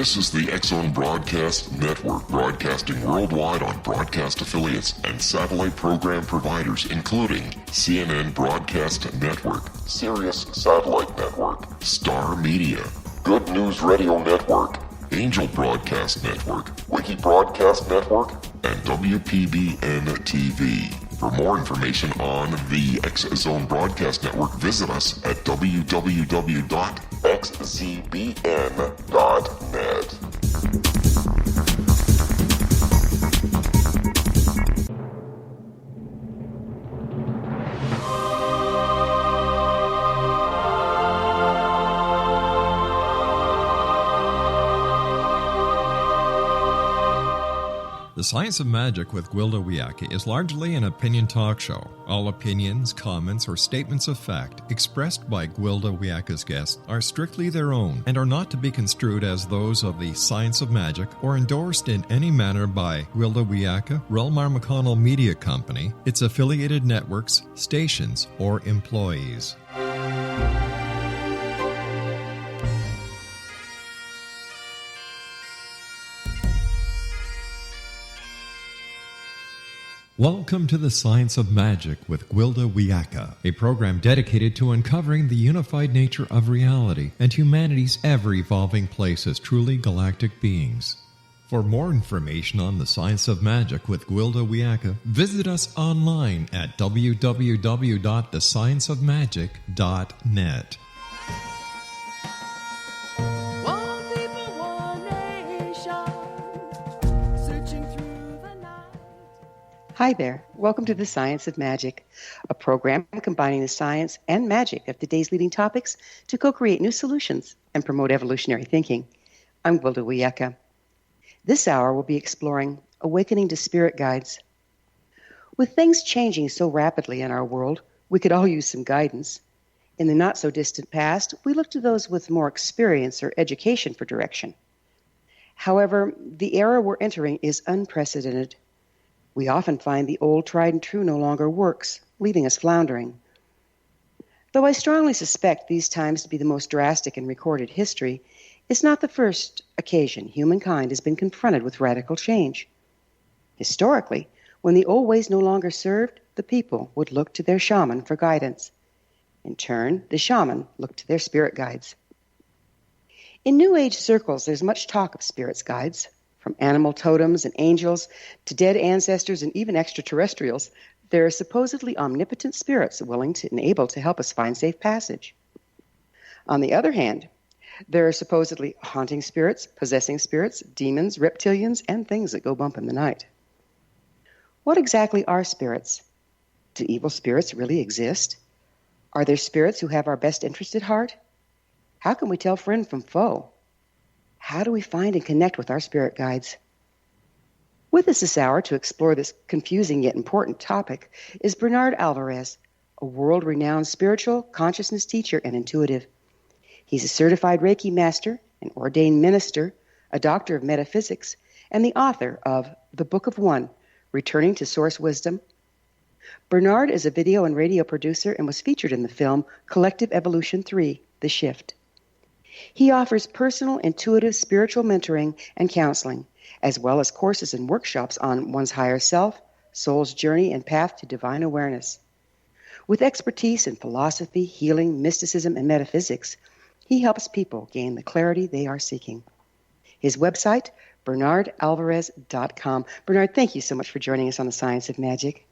This is the X-Zone Broadcast Network, broadcasting worldwide on broadcast affiliates and satellite program providers, including CNN Broadcast Network, Sirius Satellite Network, Star Media, Good News Radio Network, Angel Broadcast Network, Wiki Broadcast Network, and WPBN TV. For more information on the X-Zone Broadcast Network, visit us at www.xzbn.net. The Science of Magic with Gwilda Wiyaka is largely an opinion talk show. All opinions, comments, or statements of fact expressed by Gwilda Wiyaka's guests are strictly their own and are not to be construed as those of the Science of Magic or endorsed in any manner by Gwilda Wiyaka, Relmar McConnell Media Company, its affiliated networks, stations, or employees. Welcome to the Science of Magic with Gwilda Wiyaka, a program dedicated to uncovering the unified nature of reality and humanity's ever-evolving place as truly galactic beings. For more information on the Science of Magic with Gwilda Wiyaka, visit us online at www.thescienceofmagic.net. Hi there. Welcome to the Science of Magic, a program combining the science and magic of today's leading topics to co-create new solutions and promote evolutionary thinking. I'm Gwilda Wiyaka. This hour we'll be exploring awakening to spirit guides. With things changing so rapidly in our world, we could all use some guidance. In the not-so-distant past, we looked to those with more experience or education for direction. However, the era we're entering is unprecedented. We often find the old tried and true no longer works, leaving us floundering. Though I strongly suspect these times to be the most drastic in recorded history, it's not the first occasion humankind has been confronted with radical change. Historically, when the old ways no longer served, the people would look to their shaman for guidance. In turn, the shaman looked to their spirit guides. In New Age circles, there's much talk of spirits guides. From animal totems and angels to dead ancestors and even extraterrestrials, there are supposedly omnipotent spirits willing and able to help us find safe passage. On the other hand, there are supposedly haunting spirits, possessing spirits, demons, reptilians, and things that go bump in the night. What exactly are spirits? Do evil spirits really exist? Are there spirits who have our best interest at heart? How can we tell friend from foe? How do we find and connect with our spirit guides? With us this hour to explore this confusing yet important topic is Bernard Alvarez, a world-renowned spiritual consciousness teacher and intuitive. He's a certified Reiki Master, an ordained minister, a Doctor of Metaphysics, and the author of The Book of One, Returning to Source Wisdom. Bernard is a video and radio producer and was featured in the film Collective Evolution 3, The Shift. He offers personal, intuitive, spiritual mentoring and counseling, as well as courses and workshops on one's higher self, soul's journey, and path to divine awareness. With expertise in philosophy, healing, mysticism, and metaphysics, he helps people gain the clarity they are seeking. His website, bernardalvarez.com. Bernard, thank you so much for joining us on the Science of Magic.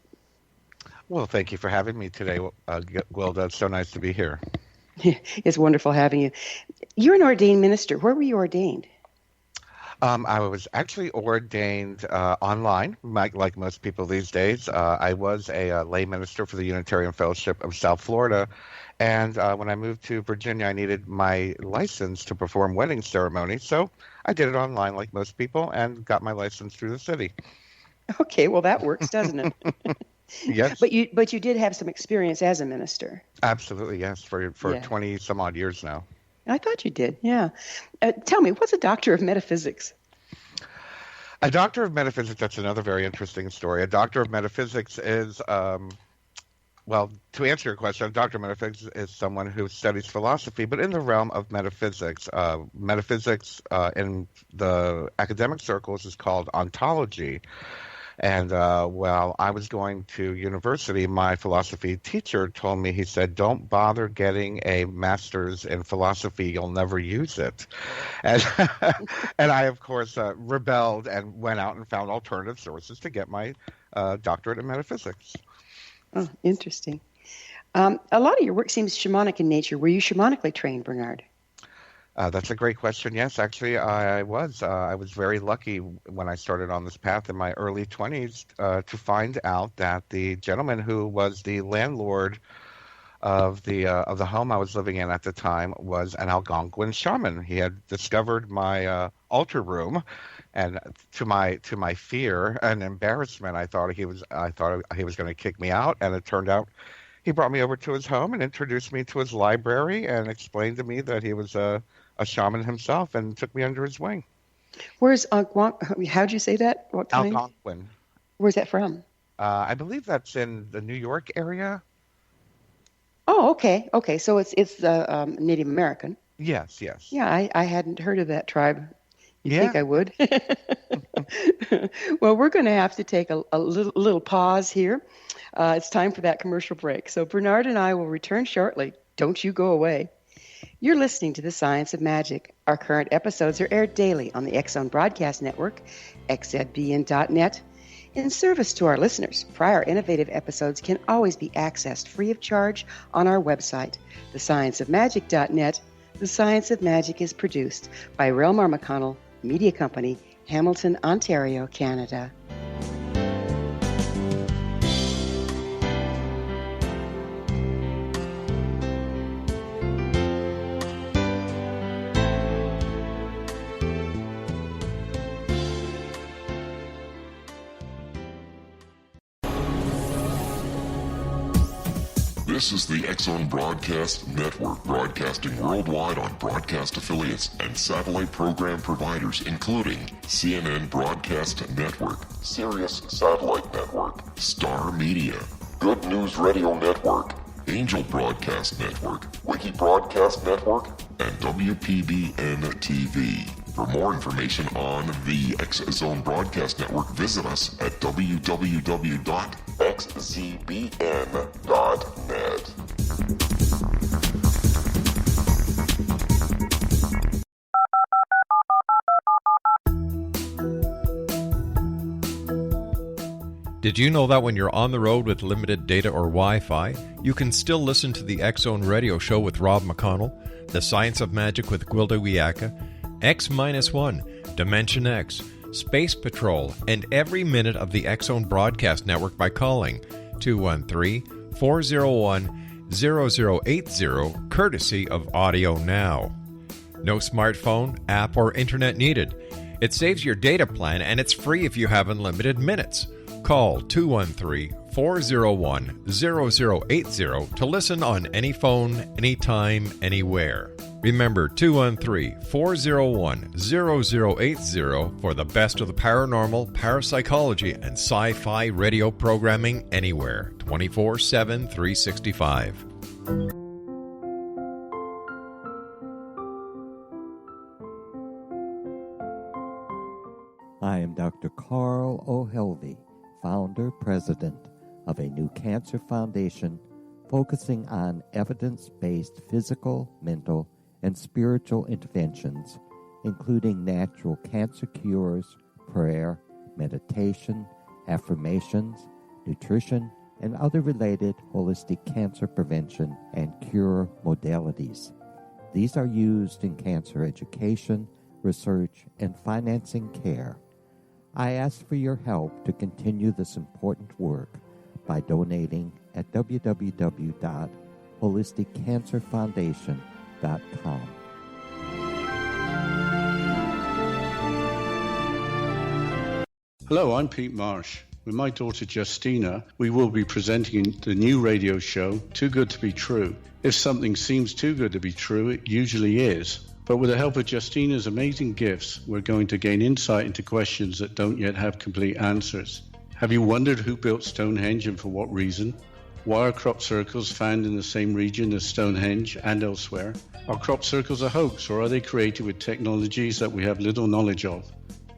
Well, thank you for having me today, Gwilda. It's so nice to be here. It's wonderful having you. You're an ordained minister. Where were you ordained? I was actually ordained online, like most people these days. I was a lay minister for the Unitarian Fellowship of South Florida. And when I moved to Virginia, I needed my license to perform wedding ceremonies. So I did it online like most people and got my license through the city. Okay, well, that works, doesn't it? Yes. But you did have some experience as a minister. Absolutely, yes, for 20 some odd years now. I thought you did, yeah. Tell me, what's a Doctor of Metaphysics? A Doctor of Metaphysics, that's another very interesting story. A Doctor of Metaphysics is Well, to answer your question, Doctor of Metaphysics is someone who studies philosophy, but in the realm of metaphysics. Metaphysics in the academic circles is called ontology. And while I was going to university, my philosophy teacher told me, he said, don't bother getting a master's in philosophy. You'll never use it. And, and I, of course, rebelled and went out and found alternative sources to get my doctorate in metaphysics. Oh, interesting. A lot of your work seems shamanic in nature. Were you shamanically trained, Bernard? That's a great question. Yes, actually, I was. I was very lucky when I started on this path in my early 20s to find out that the gentleman who was the landlord of the home I was living in at the time was an Algonquin shaman. He had discovered my altar room, and to my fear and embarrassment, I thought he was going to kick me out, and it turned out he brought me over to his home and introduced me to his library and explained to me that he was a shaman himself and took me under his wing. Where's how'd you say that? What kind? Algonquin. Where's that from? I believe that's in the New York area. Oh, okay. Okay, so it's Native American. Yes. Yeah, I hadn't heard of that tribe. You'd Yeah. think I would. Well, we're going to have to take a little pause here. It's time for that commercial break. So Bernard and I will return shortly. Don't you go away. You're listening to The Science of Magic. Our current episodes are aired daily on the X-Zone Broadcast Network, xzbn.net. In service to our listeners, prior innovative episodes can always be accessed free of charge on our website, thescienceofmagic.net. The Science of Magic is produced by Relmar McConnell Media Company, Hamilton, Ontario, Canada. This is the X-Zone Broadcast Network, broadcasting worldwide on broadcast affiliates and satellite program providers, including CNN Broadcast Network, Sirius Satellite Network, Star Media, Good News Radio Network, Angel Broadcast Network, Wiki Broadcast Network, and WPBN TV. For more information on the X-Zone Broadcast Network, visit us at www.xzbn.net. Did you know that when you're on the road with limited data or Wi-Fi, you can still listen to the X-Zone Radio Show with Rob McConnell, The Science of Magic with Gwilda Wiyaka, X-1, Dimension X, Space Patrol, and every minute of the X-Zone Broadcast Network by calling 213-401-0080, courtesy of Audio Now. No smartphone, app, or internet needed. It saves your data plan, and it's free if you have unlimited minutes. Call 213-401-0080 to listen on any phone, anytime, anywhere. Remember 213-401-0080 for the best of the paranormal, parapsychology, and sci-fi radio programming anywhere, 24/7, 365. I am Dr. Carl O'Helvey, founder, president of a new cancer foundation focusing on evidence-based physical, mental, and spiritual interventions, including natural cancer cures, prayer, meditation, affirmations, nutrition, and other related holistic cancer prevention and cure modalities. These are used in cancer education, research, and financing care. I ask for your help to continue this important work by donating at www.holisticcancerfoundation.com. Hello, I'm Pete Marsh. With my daughter Justina, we will be presenting the new radio show, Too Good to Be True. If something seems too good to be true, it usually is. But with the help of Justina's amazing gifts, we're going to gain insight into questions that don't yet have complete answers. Have you wondered who built Stonehenge and for what reason? Why are crop circles found in the same region as Stonehenge and elsewhere? Are crop circles a hoax, or are they created with technologies that we have little knowledge of?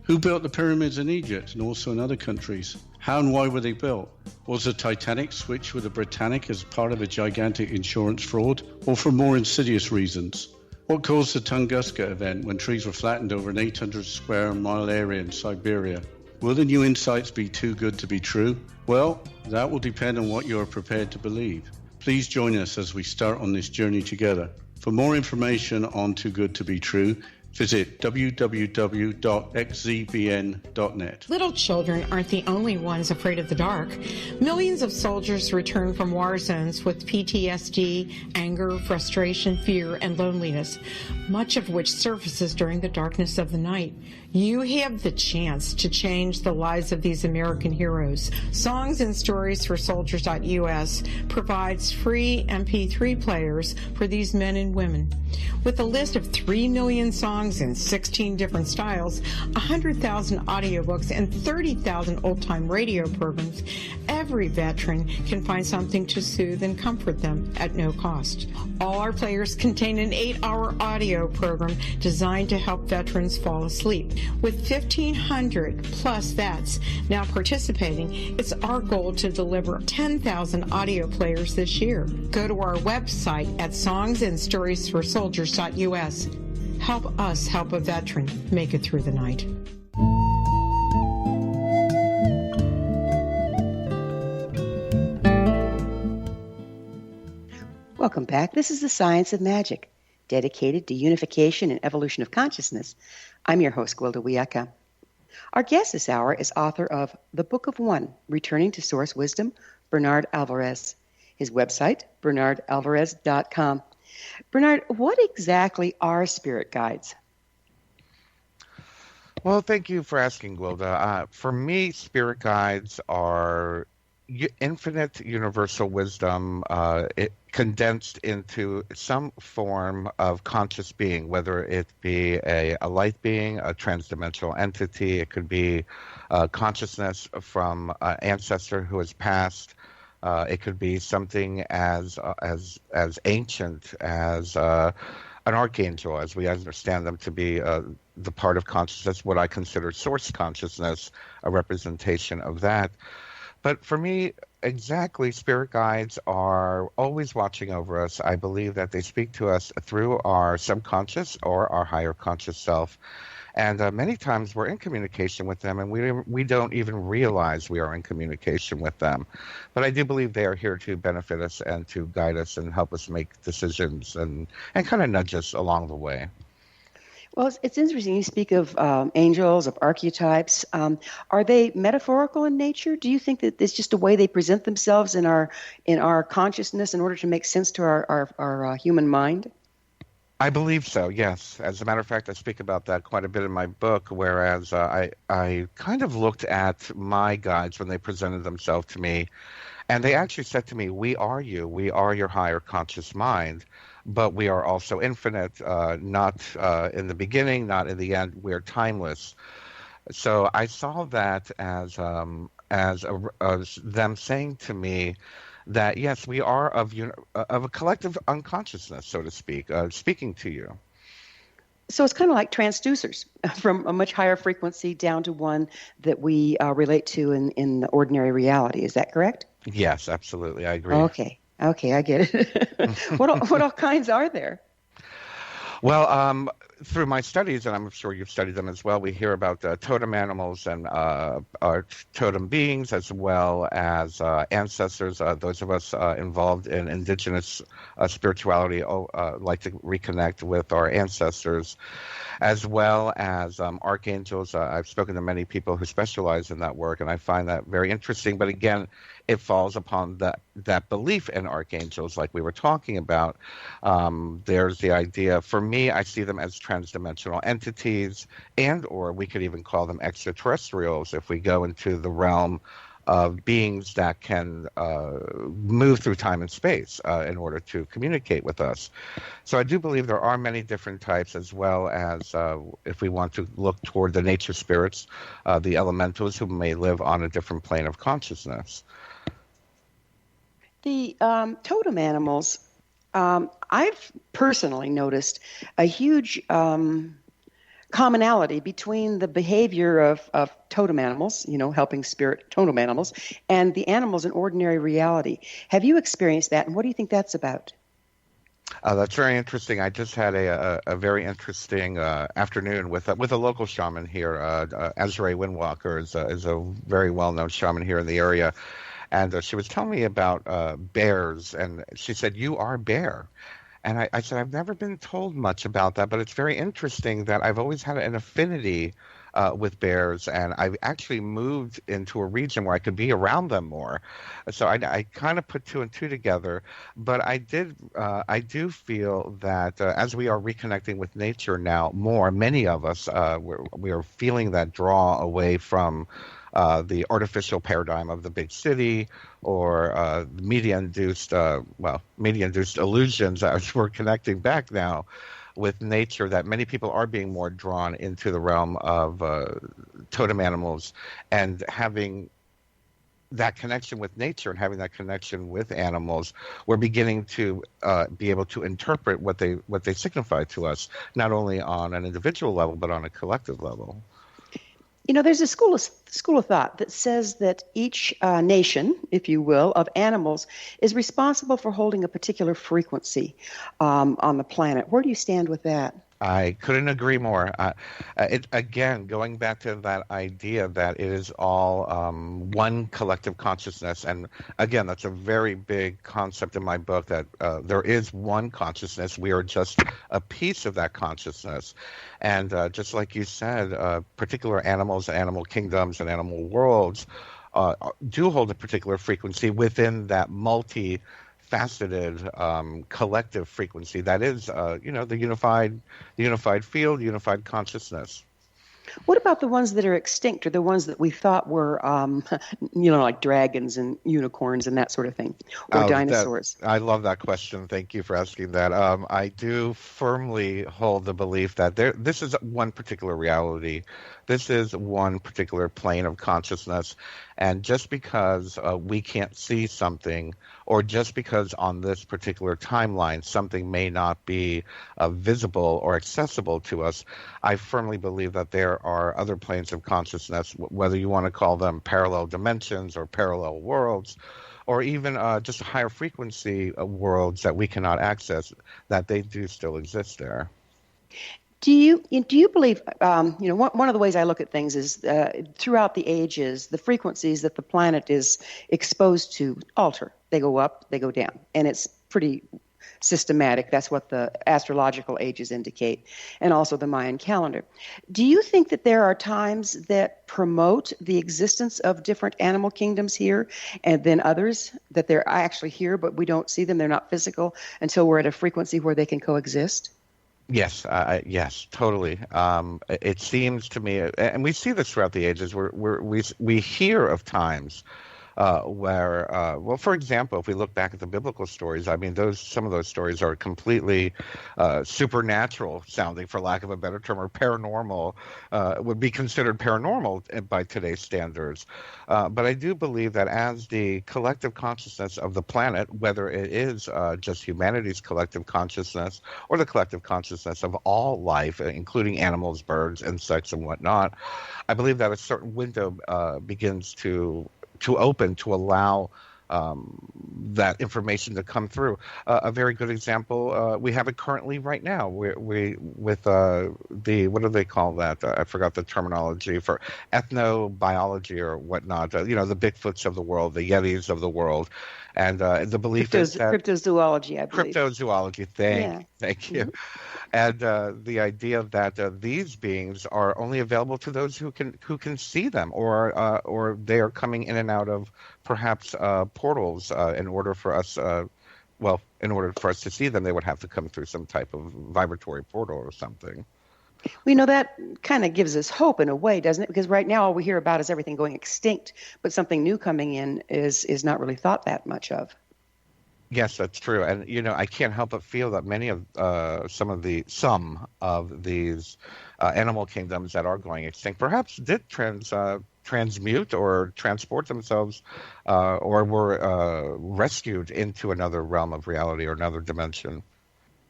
Who built the pyramids in Egypt and also in other countries? How and why were they built? Was the Titanic switched with the Britannic as part of a gigantic insurance fraud, or for more insidious reasons? What caused the Tunguska event when trees were flattened over an 800 square mile area in Siberia? Will the new insights be too good to be true? Well, that will depend on what you are prepared to believe. Please join us as we start on this journey together. For more information on Too Good to Be True, visit www.xzbn.net. Little children aren't the only ones afraid of the dark. Millions of soldiers return from war zones with PTSD, anger, frustration, fear, and loneliness, much of which surfaces during the darkness of the night. You have the chance to change the lives of these American heroes. Songs and Stories for Soldiers.us provides free MP3 players for these men and women. With a list of 3 million songs in 16 different styles, 100,000 audiobooks, and 30,000 old-time radio programs, every veteran can find something to soothe and comfort them at no cost. All our players contain an 8-hour audio program designed to help veterans fall asleep. With 1,500 plus vets now participating, it's our goal to deliver 10,000 audio players this year. Go to our website at songsandstoriesforsoldiers.us. Help us help a veteran make it through the night. Welcome back. This is the Science of Magic, dedicated to unification and evolution of consciousness. I'm your host, Gwilda Wiyaka. Our guest this hour is author of The Book of One, Returning to Source Wisdom, Bernard Alvarez. His website, bernardalvarez.com. Bernard, what exactly are spirit guides? Well, thank you for asking, Gwilda. For me, spirit guides are infinite universal wisdom condensed into some form of conscious being, whether it be a light being, a transdimensional entity. It could be consciousness from an ancestor who has passed. It could be something as ancient as an archangel, as we understand them to be the part of consciousness, what I consider source consciousness, a representation of that. But for me, exactly, spirit guides are always watching over us. I believe that they speak to us through our subconscious or our higher conscious self. And many times we're in communication with them, and we don't even realize we are in communication with them. But I do believe they are here to benefit us and to guide us and help us make decisions and kind of nudge us along the way. Well, it's interesting. You speak of angels, of archetypes. Are they metaphorical in nature? Do you think that it's just a way they present themselves in our consciousness in order to make sense to our human mind? I believe so, yes. As a matter of fact, I speak about that quite a bit in my book, whereas I kind of looked at my guides when they presented themselves to me, and they actually said to me, we are you, we are your higher conscious mind, but we are also infinite, not in the beginning, not in the end, we're timeless. So I saw that as them saying to me, that yes, we are of a collective unconsciousness, so to speak, speaking to you. So it's kind of like transducers from a much higher frequency down to one that we relate to in the ordinary reality. Is that correct? Yes, absolutely. I agree. Okay, I get it. What all kinds are there? Well, through my studies, and I'm sure you've studied them as well, we hear about totem animals and our totem beings, as well as ancestors. Those of us involved in indigenous spirituality like to reconnect with our ancestors, as well as archangels. I've spoken to many people who specialize in that work, and I find that very interesting. But again, it falls upon that belief in archangels like we were talking about. There's the idea, for me, I see them as transdimensional entities, and or we could even call them extraterrestrials if we go into the realm of beings that can move through time and space in order to communicate with us. So I do believe there are many different types, as well as if we want to look toward the nature spirits, the elementals who may live on a different plane of consciousness. The totem animals, I've personally noticed a huge commonality between the behavior of totem animals, helping spirit totem animals, and the animals in ordinary reality. Have you experienced that, and what do you think that's about? That's very interesting. I just had a very interesting afternoon with a local shaman here. Azrae Windwalker is a very well-known shaman here in the area. And she was telling me about bears, and she said, "You are bear." And I said, "I've never been told much about that, but it's very interesting that I've always had an affinity with bears, and I've actually moved into a region where I could be around them more." So I kind of put two and two together, but I do feel that as we are reconnecting with nature now more, many of us, we are feeling that draw away from the artificial paradigm of the big city or media-induced illusions as we're connecting back now with nature, that many people are being more drawn into the realm of totem animals and having that connection with nature and having that connection with animals. We're beginning to be able to interpret what they signify to us, not only on an individual level, but on a collective level. There's a school of thought that says that each nation, if you will, of animals is responsible for holding a particular frequency on the planet. Where do you stand with that? I couldn't agree more. Again, going back to that idea that it is all one collective consciousness, and again, that's a very big concept in my book, that there is one consciousness. We are just a piece of that consciousness. And just like you said, particular animals, animal kingdoms, and animal worlds do hold a particular frequency within that faceted collective frequency that is the unified field, unified consciousness. What about the ones that are extinct, or the ones that we thought were like dragons and unicorns and that sort of thing, or dinosaurs? I love that question. Thank you for asking that. I do firmly hold the belief that this is one particular reality. This is one particular plane of consciousness. And just because we can't see something, or just because on this particular timeline something may not be visible or accessible to us, I firmly believe that there are other planes of consciousness, whether you want to call them parallel dimensions or parallel worlds, or even just higher frequency worlds that we cannot access, that they do still exist there. Do you believe, one of the ways I look at things is throughout the ages, the frequencies that the planet is exposed to alter. They go up, they go down, and it's pretty systematic. That's what the astrological ages indicate, and also the Mayan calendar. Do you think that there are times that promote the existence of different animal kingdoms here, and then others that they're actually here, but we don't see them, they're not physical until we're at a frequency where they can coexist? Yes, yes, totally. It seems to me, and we see this throughout the ages, we hear of times where, for example, if we look back at the biblical stories, I mean, some of those stories are completely supernatural sounding, for lack of a better term, or paranormal, would be considered paranormal by today's standards. But I do believe that as the collective consciousness of the planet, whether it is just humanity's collective consciousness or the collective consciousness of all life, including animals, birds, insects, and whatnot, I believe that a certain window begins to open to allow that information to come through. A very good example, we have it currently right now. We with the what do they call that? I forgot the terminology for ethnobiology or whatnot. The Bigfoots of the world, the Yetis of the world, and the belief is that cryptozoology, I believe. Cryptozoology. Thank you. And the idea that these beings are only available to those who can see them, or they are coming in and out of perhaps portals. In order for us to see them, they would have to come through some type of vibratory portal or something. That kind of gives us hope in a way, doesn't it? Because right now all we hear about is everything going extinct, but something new coming in is not really thought that much of. Yes, that's true. And I can't help but feel that many of some of these animal kingdoms that are going extinct perhaps did transmute or transport themselves, or were rescued into another realm of reality or another dimension.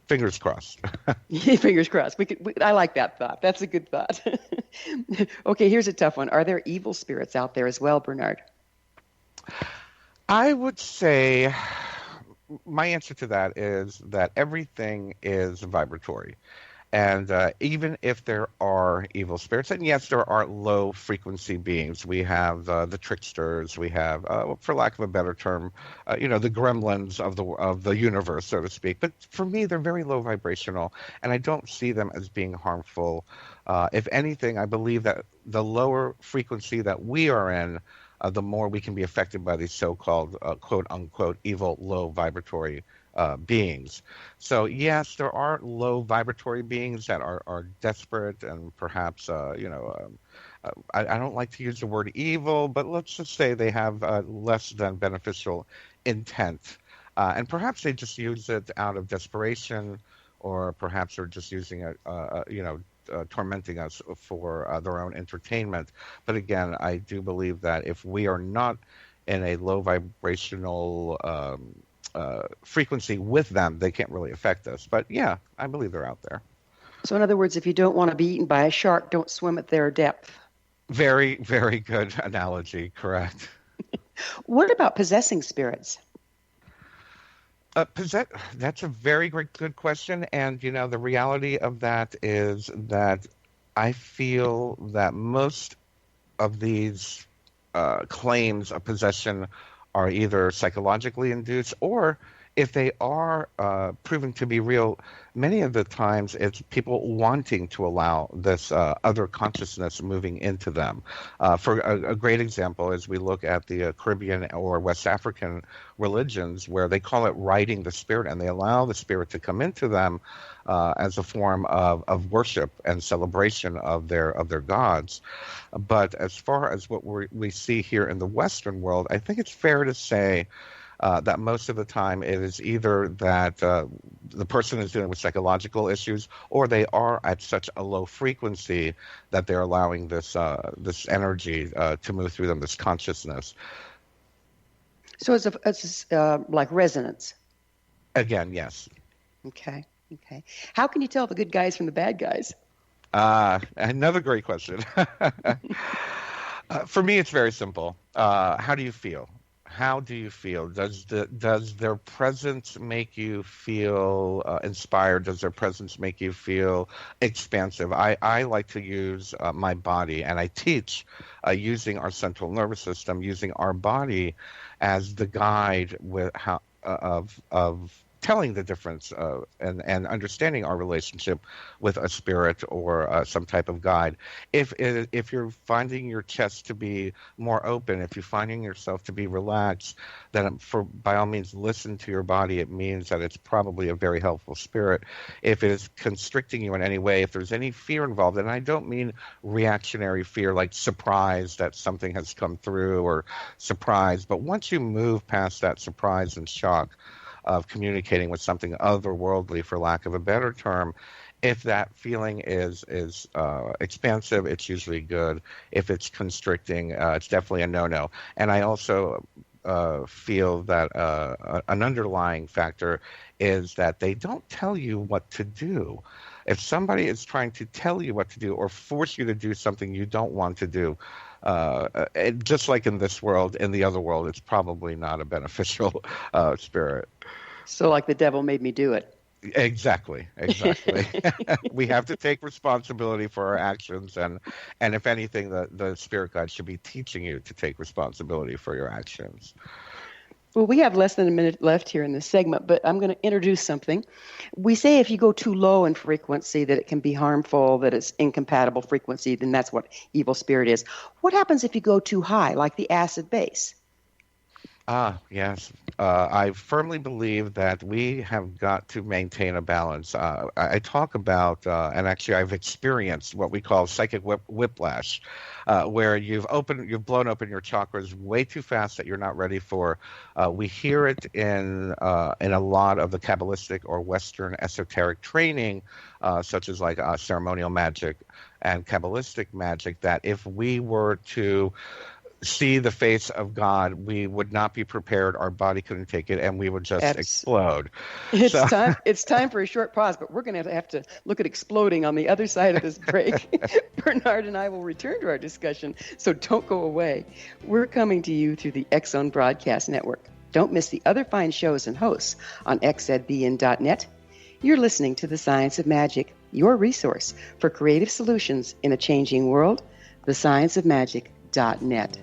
Fingers crossed. Fingers crossed. I like that thought. That's a good thought. Okay, here's a tough one. Are there evil spirits out there as well, Bernard? I would say my answer to that is that everything is vibratory. And even if there are evil spirits, and yes, there are low frequency beings. We have the tricksters. We have, for lack of a better term, the gremlins of the universe, so to speak. But for me, they're very low vibrational, and I don't see them as being harmful. If anything, I believe that the lower frequency that we are in, the more we can be affected by these so-called quote unquote evil low vibratory beings. So yes, there are low vibratory beings that are desperate and perhaps I don't like to use the word evil, but let's just say they have less than beneficial intent, and perhaps they just use it out of desperation, or perhaps they're just using it tormenting us for their own entertainment. But again, I do believe that if we are not in a low vibrational frequency with them, they can't really affect us. But yeah, I believe they're out there. So in other words, if you don't want to be eaten by a shark, don't swim at their depth. Very, very good analogy. Correct. What about possessing spirits? That's a very good question. And, the reality of that is that I feel that most of these claims of possession are either psychologically induced, or if they are proven to be real, many of the times it's people wanting to allow this other consciousness moving into them. For a great example is we look at the Caribbean or West African religions, where they call it riding the spirit, and they allow the spirit to come into them as a form of worship and celebration of their gods. But as far as what we see here in the Western world, I think it's fair to say that most of the time it is either that the person is dealing with psychological issues, or they are at such a low frequency that they're allowing this energy to move through them, this consciousness. So it's like resonance. Again, yes. Okay. How can you tell the good guys from the bad guys? Another great question. For me, it's very simple. How do you feel? How do you feel? Does their presence make you feel inspired? Does their presence make you feel expansive? I like to use my body, and I teach using our central nervous system, using our body as the guide with of telling the difference and understanding our relationship with a spirit or some type of guide. If you're finding your chest to be more open, if you're finding yourself to be relaxed, then by all means listen to your body. It means that it's probably a very helpful spirit. If it is constricting you in any way, if there's any fear involved, and I don't mean reactionary fear like surprise that something has come through, or surprise, but once you move past that surprise and shock of communicating with something otherworldly, for lack of a better term, if that feeling is expansive, it's usually good. If it's constricting, it's definitely a no-no. And I also feel that an underlying factor is that they don't tell you what to do. If somebody is trying to tell you what to do or force you to do something you don't want to do, just like in this world, in the other world, it's probably not a beneficial spirit. So like the devil made me do it. Exactly. We have to take responsibility for our actions, and if anything, the spirit guide should be teaching you to take responsibility for your actions. Well, we have less than a minute left here in this segment, but I'm going to introduce something. We say if you go too low in frequency that it can be harmful, that it's incompatible frequency, then that's what evil spirit is. What happens if you go too high, like the acid base? Yes. I firmly believe that we have got to maintain a balance. I talk about, and actually I've experienced what we call psychic whiplash, where you've blown open your chakras way too fast that you're not ready for. We hear it in a lot of the Kabbalistic or Western esoteric training, such as like ceremonial magic and Kabbalistic magic, that if we were to see the face of God, we would not be prepared. Our body couldn't take it, and we would just explode. It's time for a short pause, but we're going to have to look at exploding on the other side of this break. Bernard and I will return to our discussion, so don't go away. We're coming to you through the X-Zone Broadcast Network. Don't miss the other fine shows and hosts on xzbn.net. You're listening to The Science of Magic, your resource for creative solutions in a changing world. thescienceofmagic.net.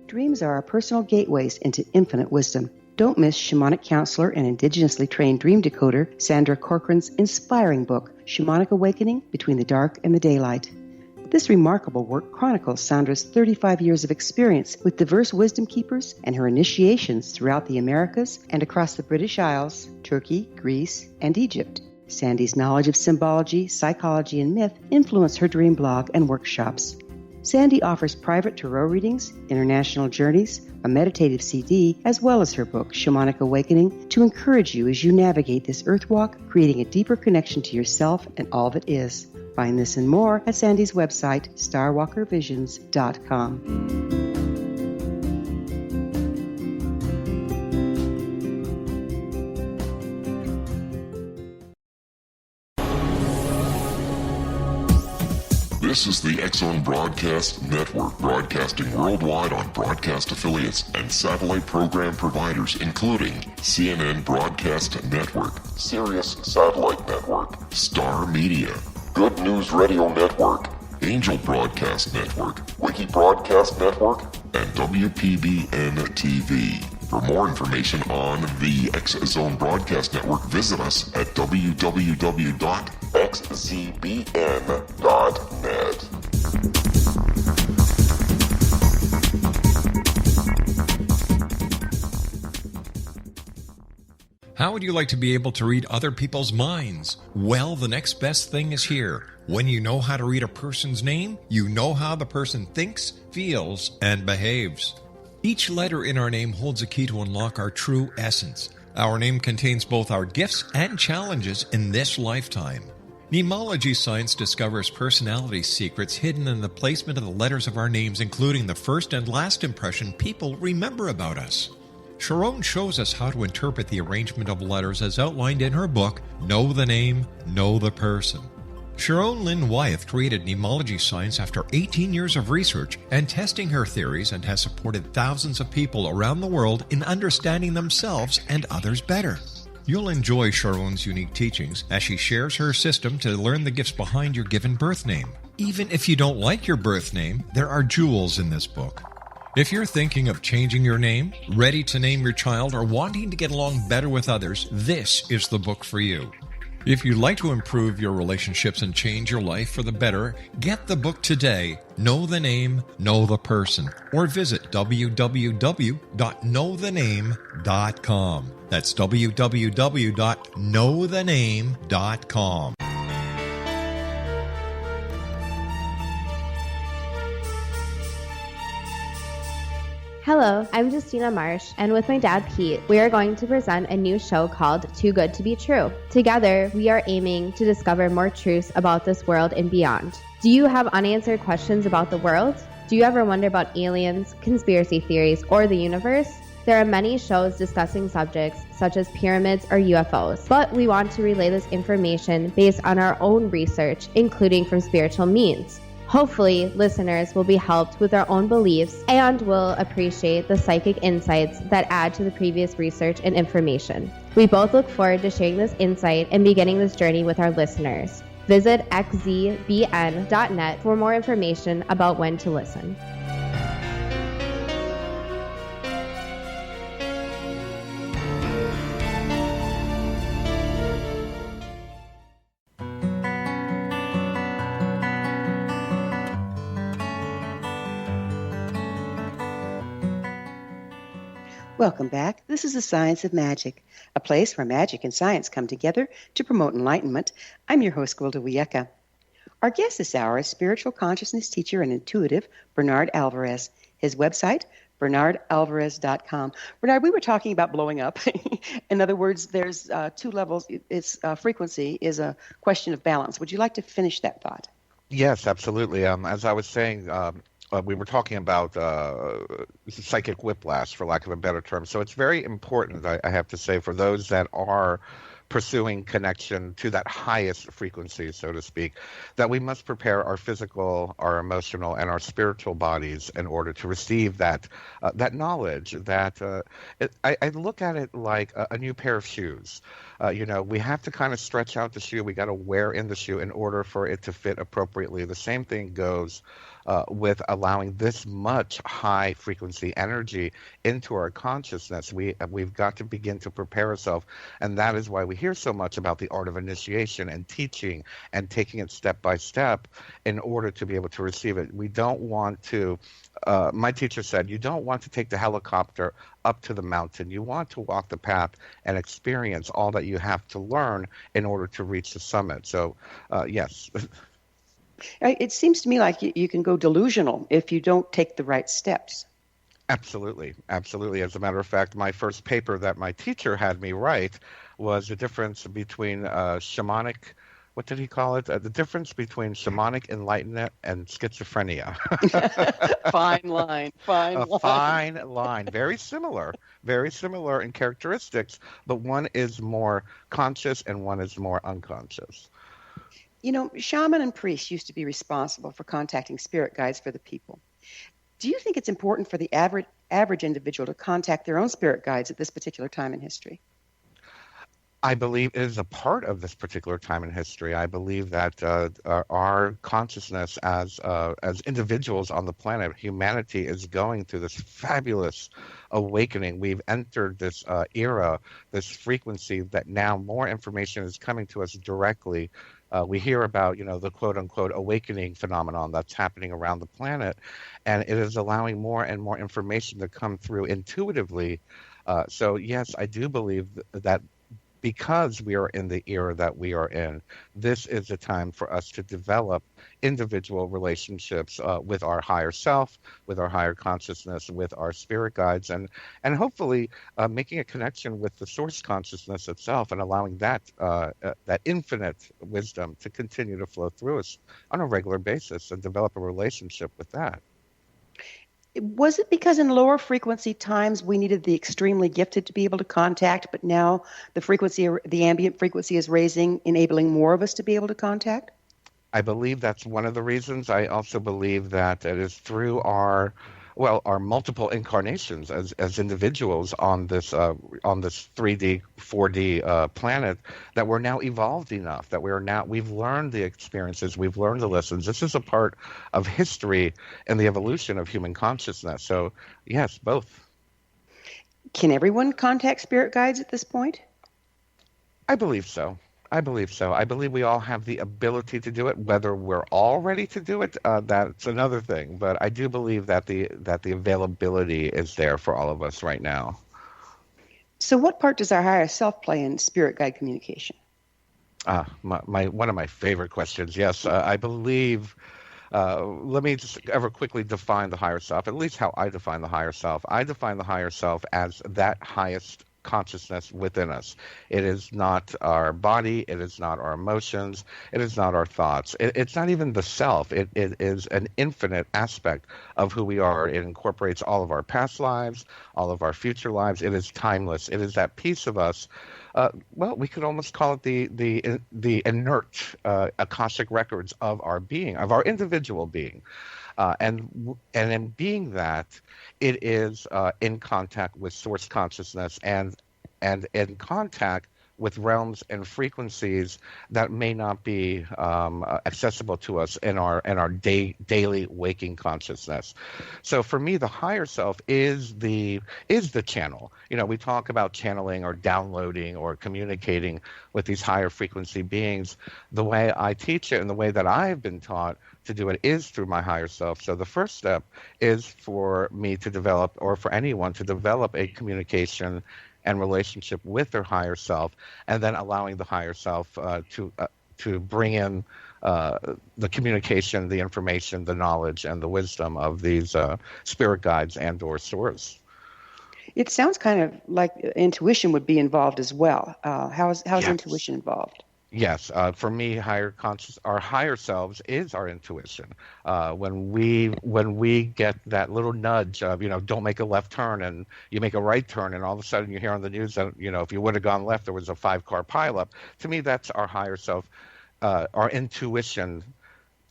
Dreams are our personal gateways into infinite wisdom. Don't miss shamanic counselor and indigenously trained dream decoder Sandra Corcoran's inspiring book, Shamanic Awakening Between the Dark and the Daylight. This remarkable work chronicles Sandra's 35 years of experience with diverse wisdom keepers and her initiations throughout the Americas and across the British Isles, Turkey, Greece, and Egypt. Sandy's knowledge of symbology, psychology, and myth influence her dream blog and workshops. Sandy offers private tarot readings, international journeys, a meditative CD, as well as her book, Shamanic Awakening, to encourage you as you navigate this earth walk, creating a deeper connection to yourself and all that is. Find this and more at Sandy's website, starwalkervisions.com. This is the X-Zone Broadcast Network, broadcasting worldwide on broadcast affiliates and satellite program providers, including CNN Broadcast Network, Sirius Satellite Network, Star Media, Good News Radio Network, Angel Broadcast Network, Wiki Broadcast Network, and WPBN TV. For more information on the X-Zone Broadcast Network, visit us at www.xzbn.net. How would you like to be able to read other people's minds? Well, the next best thing is here. When you know how to read a person's name, you know how the person thinks, feels, and behaves. Each letter in our name holds a key to unlock our true essence. Our name contains both our gifts and challenges in this lifetime. Mnemology science discovers personality secrets hidden in the placement of the letters of our names, including the first and last impression people remember about us. Sharon shows us how to interpret the arrangement of letters as outlined in her book, Know the Name, Know the Person. Sharon Lynn Wyeth created mnemology science after 18 years of research and testing her theories, and has supported thousands of people around the world in understanding themselves and others better. You'll enjoy Sharon's unique teachings as she shares her system to learn the gifts behind your given birth name. Even if you don't like your birth name, there are jewels in this book. If you're thinking of changing your name, ready to name your child, or wanting to get along better with others, this is the book for you. If you'd like to improve your relationships and change your life for the better, get the book today, Know the Name, Know the Person, or visit www.knowthename.com. That's www.knowthename.com. Hello, I'm Justina Marsh, and with my dad Pete, we are going to present a new show called Too Good to Be True. Together, we are aiming to discover more truths about this world and beyond. Do you have unanswered questions about the world? Do you ever wonder about aliens, conspiracy theories, or the universe? There are many shows discussing subjects such as pyramids or UFOs, but we want to relay this information based on our own research, including from spiritual means. Hopefully, listeners will be helped with their own beliefs and will appreciate the psychic insights that add to the previous research and information. We both look forward to sharing this insight and beginning this journey with our listeners. Visit xzbn.net for more information about when to listen. Welcome back. This is the Science of Magic, a place where magic and science come together to promote enlightenment. I'm your host, Gwilda Wiyaka. Our guest this hour is spiritual consciousness teacher and intuitive Bernard Alvarez. His website, bernardalvarez.com. Bernard, we were talking about blowing up. In other words, there's two levels. Its frequency is a question of balance. Would you like to finish that thought? Yes, absolutely. As I was saying, we were talking about psychic whiplash, for lack of a better term. So it's very important, I have to say, for those that are pursuing connection to that highest frequency, so to speak, that we must prepare our physical, our emotional, and our spiritual bodies in order to receive that knowledge. I look at it like a new pair of shoes. We have to kind of stretch out the shoe. We got to wear in the shoe in order for it to fit appropriately. The same thing goes with allowing this much high frequency energy into our consciousness. We've got to begin to prepare ourselves, and that is why we hear so much about the art of initiation and teaching and taking it step by step in order to be able to receive it. We don't want to, my teacher said, you don't want to take the helicopter up to the mountain. You want to walk the path and experience all that you have to learn in order to reach the summit. So, yes. It seems to me like you can go delusional if you don't take the right steps. Absolutely. Absolutely. As a matter of fact, my first paper that my teacher had me write was the difference between shamanic, what did he call it? The difference between shamanic enlightenment and schizophrenia. Fine line. Fine line. Very similar in characteristics, but one is more conscious and one is more unconscious. Shaman and priests used to be responsible for contacting spirit guides for the people. Do you think it's important for the average individual to contact their own spirit guides at this particular time in history? I believe it is a part of this particular time in history. I believe that our consciousness as individuals on the planet, humanity, is going through this fabulous awakening. We've entered this era, this frequency that now more information is coming to us directly. We hear about, the quote-unquote awakening phenomenon that's happening around the planet, and it is allowing more and more information to come through intuitively. So, yes, I do believe that because we are in the era that we are in, this is a time for us to develop individual relationships with our higher self, with our higher consciousness, with our spirit guides, and hopefully making a connection with the source consciousness itself and allowing that infinite wisdom to continue to flow through us on a regular basis and develop a relationship with that. Was it because in lower frequency times we needed the extremely gifted to be able to contact, but now the ambient frequency is raising, enabling more of us to be able to contact? I believe that's one of the reasons. I also believe that it is through our multiple incarnations as individuals on this 3D, 4D planet that we're now evolved enough, that we've learned the experiences, we've learned the lessons. This is a part of history and the evolution of human consciousness. So, yes, both. Can everyone contact spirit guides at this point? I believe so. I believe we all have the ability to do it. Whether we're all ready to do it, that's another thing. But I do believe that the availability is there for all of us right now. So what part does our higher self play in spirit guide communication? One of my favorite questions. Yes, I believe. Let me just ever quickly define the higher self, at least how I define the higher self. I define the higher self as that highest consciousness within us. It is not our body. It is not our emotions. It is not our thoughts. It's not even the self. It is an infinite aspect of who we are. It incorporates all of our past lives, all of our future lives. It is timeless. It is that piece of us. We could almost call it the inert Akashic records of our being, of our individual being. And in being that, it is in contact with source consciousness and in contact with realms and frequencies that may not be accessible to us in our daily waking consciousness. So for me, the higher self is the channel. We talk about channeling or downloading or communicating with these higher frequency beings. The way I teach it and the way that I've been taught to do it is through my higher self. So the first step is for me to develop, or for anyone to develop, a communication and relationship with their higher self, and then allowing the higher self to bring in the communication, the information, the knowledge, and the wisdom of these spirit guides and or source. It sounds kind of like intuition would be involved as well. How's Yes. intuition involved? Yes, for me, our higher selves is our intuition. When we get that little nudge of, don't make a left turn, and you make a right turn, and all of a sudden you hear on the news that, if you would have gone left, there was a 5-car pileup. To me, that's our higher self, our intuition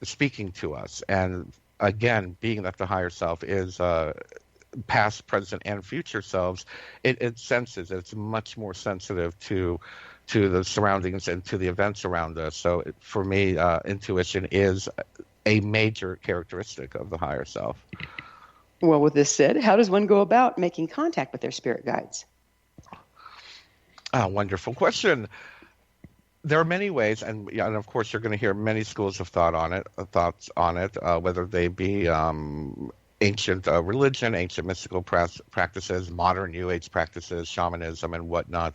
speaking to us. And again, being that the higher self is past, present, and future selves, it senses. It's much more sensitive to the surroundings and to the events around us. So for me, intuition is a major characteristic of the higher self. Well, with this said, how does one go about making contact with their spirit guides? Wonderful question. There are many ways, and of course you're going to hear many schools of thoughts on it, whether they be ancient religion, ancient mystical practices, modern New Age practices, shamanism, and whatnot.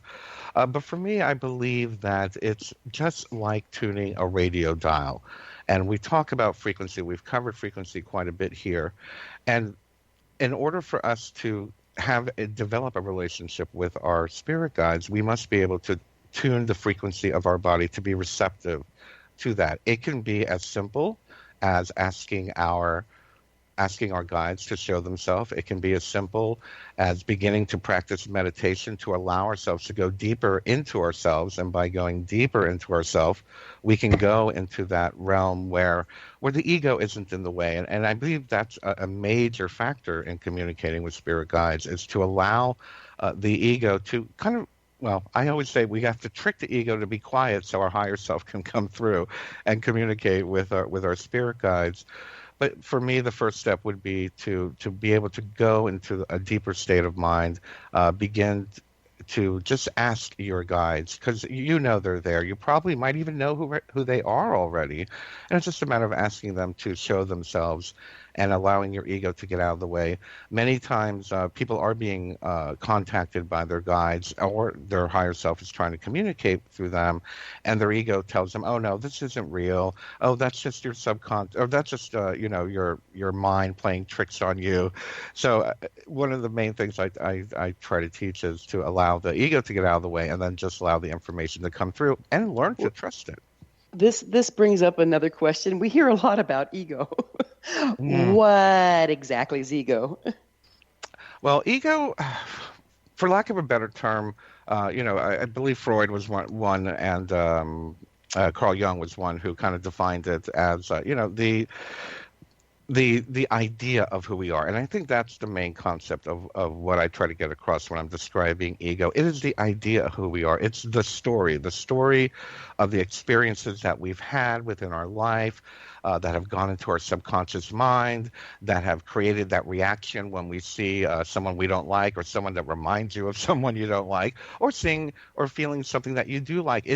But for me, I believe that it's just like tuning a radio dial. And we talk about frequency. We've covered frequency quite a bit here. And in order for us to develop a relationship with our spirit guides, we must be able to tune the frequency of our body to be receptive to that. It can be as simple as asking our guides to show themselves. It can be as simple as beginning to practice meditation to allow ourselves to go deeper into ourselves. And by going deeper into ourselves, we can go into that realm where the ego isn't in the way. And I believe that's a major factor in communicating with spirit guides, is to allow the ego to kind of, well, I always say we have to trick the ego to be quiet so our higher self can come through and communicate with our spirit guides. But for me, the first step would be to be able to go into a deeper state of mind, begin to just ask your guides, because they're there. You probably might even know who they are already. And it's just a matter of asking them to show themselves and allowing your ego to get out of the way. Many times people are being contacted by their guides, or their higher self is trying to communicate through them, and their ego tells them, oh no, this isn't real. Oh, that's just your or that's just your mind playing tricks on you. So one of the main things I try to teach is to allow the ego to get out of the way, and then just allow the information to come through and learn to trust it. This brings up another question. We hear a lot about ego. What exactly is ego? Well, ego, for lack of a better term, I believe Freud was one, and Carl Jung was one who kind of defined it as, the idea of who we are. And I think that's the main concept of what I try to get across when I'm describing ego. It is the idea of who we are. It's the story of the experiences that we've had within our life, that have gone into our subconscious mind, that have created that reaction when we see someone we don't like, or someone that reminds you of someone you don't like, or seeing or feeling something that you do like.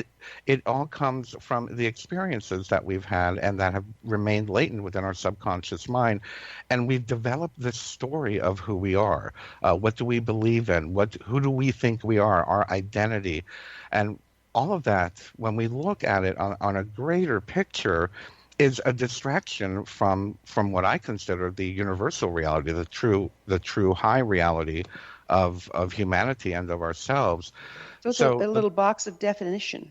It all comes from the experiences that we've had and that have remained latent within our subconscious mind. And we've developed this story of who we are. What do we believe in? Who do we think we are? Our identity. And all of that, when we look at it on a greater picture, is a distraction from what I consider the universal reality, the true high reality of humanity and of ourselves. So it's a little box of definition.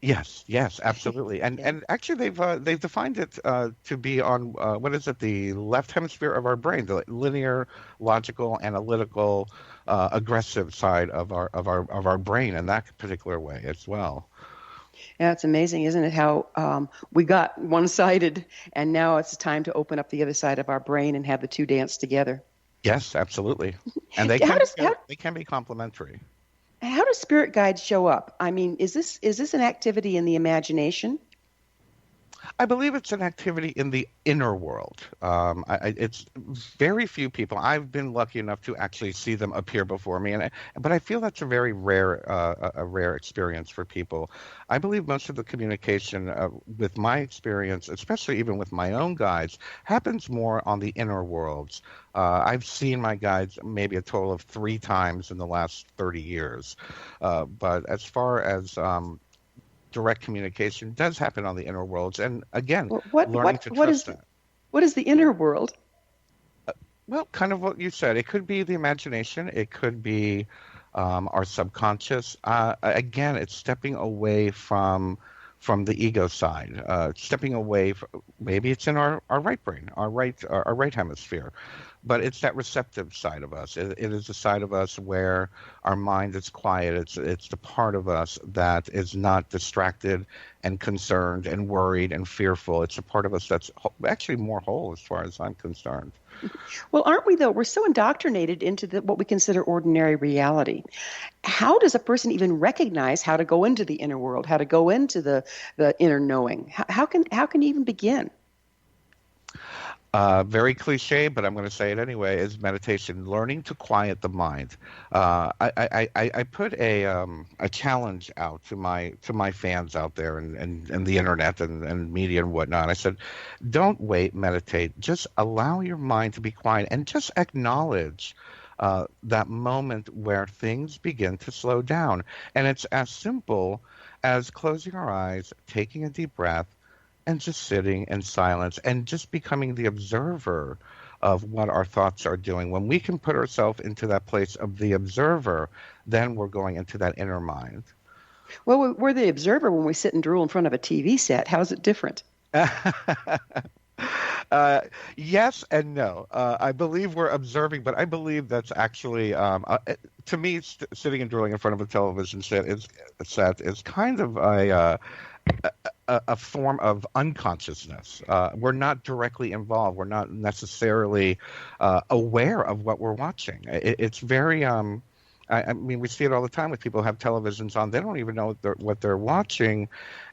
Yes, absolutely. And actually they've defined it to be on the left hemisphere of our brain, the linear, logical, analytical, aggressive side of our brain in that particular way as well. Yeah, it's amazing, isn't it, how we got one-sided, and now it's time to open up the other side of our brain and have the two dance together. Yes, absolutely. And they can be complementary. How how do spirit guides show up? I mean, is this an activity in the imagination? I believe it's an activity in the inner world. It's very few people. I've been lucky enough to actually see them appear before me, but I feel that's a very rare experience for people. I believe most of the communication, with my experience, especially even with my own guides, happens more on the inner worlds. I've seen my guides maybe a total of 3 times in the last 30 years. But as far as direct communication does happen on the inner worlds, and again, learning to trust that. What is the inner world? Well, kind of what you said. It could be the imagination. It could be our subconscious. Again, it's stepping away from the ego side, stepping away. Maybe it's in our right brain, our right hemisphere. But it's that receptive side of us. It is a side of us where our mind is quiet. It's the part of us that is not distracted and concerned and worried and fearful. It's a part of us that's actually more whole as far as I'm concerned. Well, aren't we, though? We're so indoctrinated into what we consider ordinary reality. How does a person even recognize how to go into the inner world, how to go into the inner knowing? How can you even begin? Very cliche, but I'm going to say it anyway, is meditation, learning to quiet the mind. I put a challenge out to my fans out there and the internet and media and whatnot. I said, don't wait, meditate. Just allow your mind to be quiet and just acknowledge that moment where things begin to slow down. And it's as simple as closing our eyes, taking a deep breath, and just sitting in silence and just becoming the observer of what our thoughts are doing. When we can put ourselves into that place of the observer, then we're going into that inner mind. Well, we're the observer when we sit and drool in front of a TV set. How is it different? Yes and no. I believe we're observing, but I believe that's actually, to me, sitting and drooling in front of a television set is kind of a form of unconsciousness. We're not directly involved. We're not necessarily aware of what we're watching. It's very, I mean, we see it all the time with people who have televisions on. They don't even know what they're watching,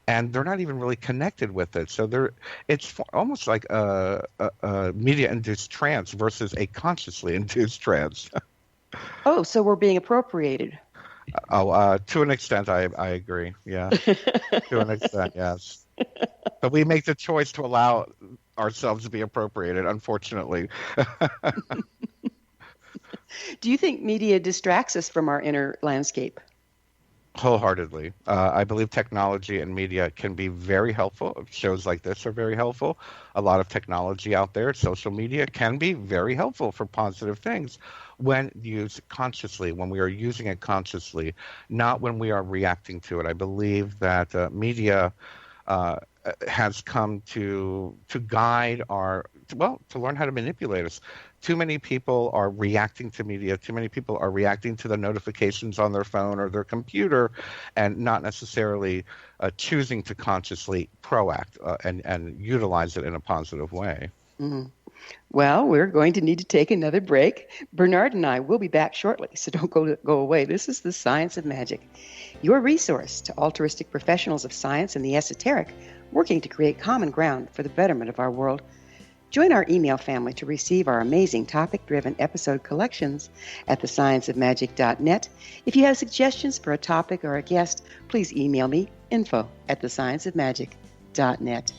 and they're not even really connected with it. So it's almost like a media-induced trance versus a consciously induced trance. Oh, so we're being appropriated. To an extent, I agree. Yeah, to an extent, yes. But we make the choice to allow ourselves to be appropriated, unfortunately. Do you think media distracts us from our inner landscape? Wholeheartedly. I believe technology and media can be very helpful. Shows like this are very helpful. A lot of technology out there, social media, can be very helpful for positive things when used consciously, when we are using it consciously, not when we are reacting to it. I believe that media has come to guide to learn how to manipulate us. Too many people are reacting to media. Too many people are reacting to the notifications on their phone or their computer and not necessarily choosing to consciously proact and utilize it in a positive way. Mm-hmm. Well, we're going to need to take another break. Bernard and I will be back shortly, so don't go away. This is The Science of Magic, your resource to altruistic professionals of science and the esoteric working to create common ground for the betterment of our world. Join our email family to receive our amazing topic-driven episode collections at thescienceofmagic.net. If you have suggestions for a topic or a guest, please email me, info@thescienceofmagic.net.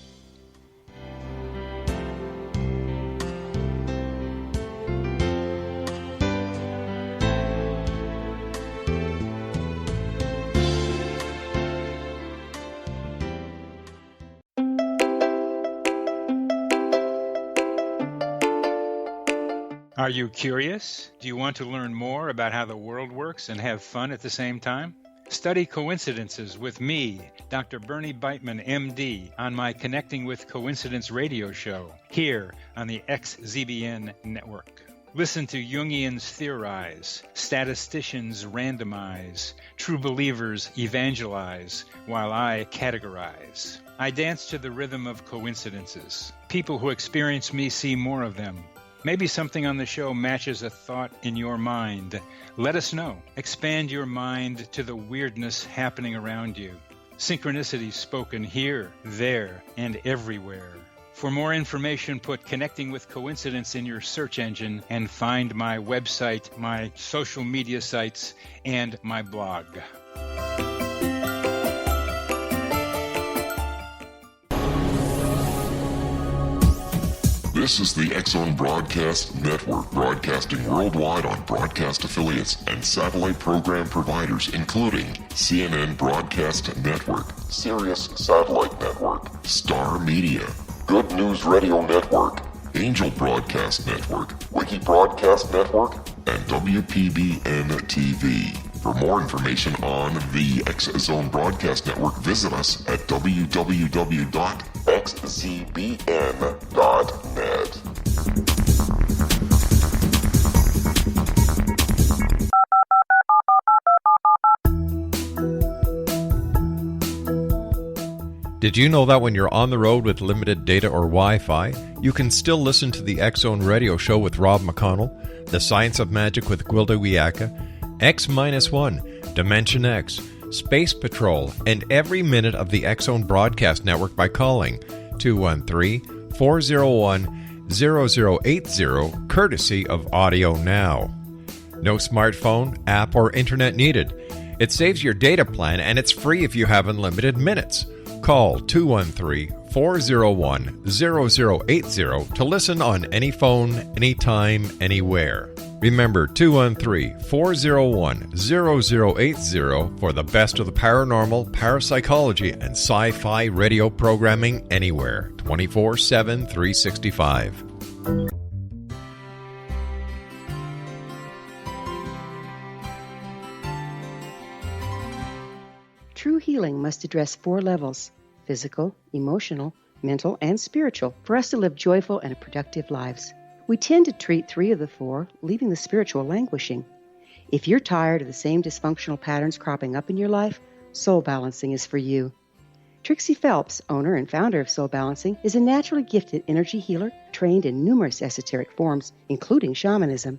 Are you curious? Do you want to learn more about how the world works and have fun at the same time? Study coincidences with me, Dr. Bernie Beitman, MD, on my Connecting with Coincidence radio show here on the XZBN network. Listen to Jungians theorize, statisticians randomize, true believers evangelize, while I categorize. I dance to the rhythm of coincidences. People who experience me see more of them. Maybe something on the show matches a thought in your mind. Let us know. Expand your mind to the weirdness happening around you. Synchronicity spoken here, there, and everywhere. For more information, put Connecting with Coincidence in your search engine and find my website, my social media sites, and my blog. This is the X-Zone Broadcast Network, broadcasting worldwide on broadcast affiliates and satellite program providers, including CNN Broadcast Network, Sirius Satellite Network, Star Media, Good News Radio Network, Angel Broadcast Network, Wiki Broadcast Network, and WPBN TV. For more information on the X-Zone Broadcast Network, visit us at www.xzbn.net. Did you know that when you're on the road with limited data or Wi-Fi, you can still listen to the X-Zone Radio Show with Rob McConnell, The Science of Magic with Gwilda Wiyaka, X-1, Dimension X, Space Patrol, and every minute of the X-Zone Broadcast Network by calling 213-401-0080, courtesy of Audio Now. No smartphone, app, or internet needed. It saves your data plan, and it's free if you have unlimited minutes. Call 213-401-0080 to listen on any phone, anytime, anywhere. Remember 213-401-0080 for the best of the paranormal, parapsychology, and sci-fi radio programming anywhere, 24/7, 365. True healing must address 4 levels: physical, emotional, mental, and spiritual, for us to live joyful and productive lives. We tend to treat 3 of the 4, leaving the spiritual languishing. If you're tired of the same dysfunctional patterns cropping up in your life, Soul Balancing is for you. Trixie Phelps, owner and founder of Soul Balancing, is a naturally gifted energy healer trained in numerous esoteric forms, including shamanism.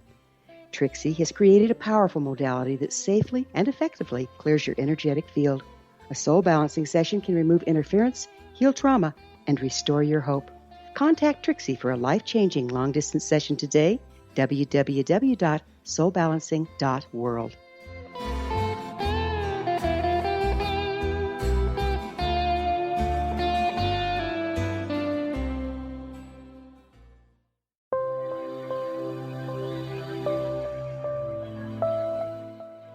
Trixie has created a powerful modality that safely and effectively clears your energetic field. A Soul Balancing session can remove interference, heal trauma, and restore your hope. Contact Trixie for a life-changing long-distance session today, www.soulbalancing.world.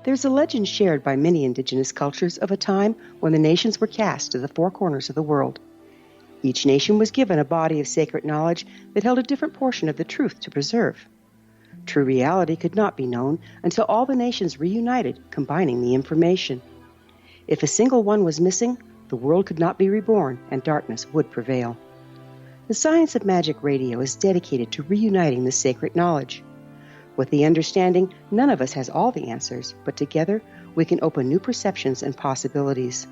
There's a legend shared by many indigenous cultures of a time when the nations were cast to the 4 corners of the world. Each nation was given a body of sacred knowledge that held a different portion of the truth to preserve. True reality could not be known until all the nations reunited, combining the information. If a single one was missing, the world could not be reborn and darkness would prevail. The Science of Magic Radio is dedicated to reuniting the sacred knowledge. With the understanding, none of us has all the answers, but together we can open new perceptions and possibilities.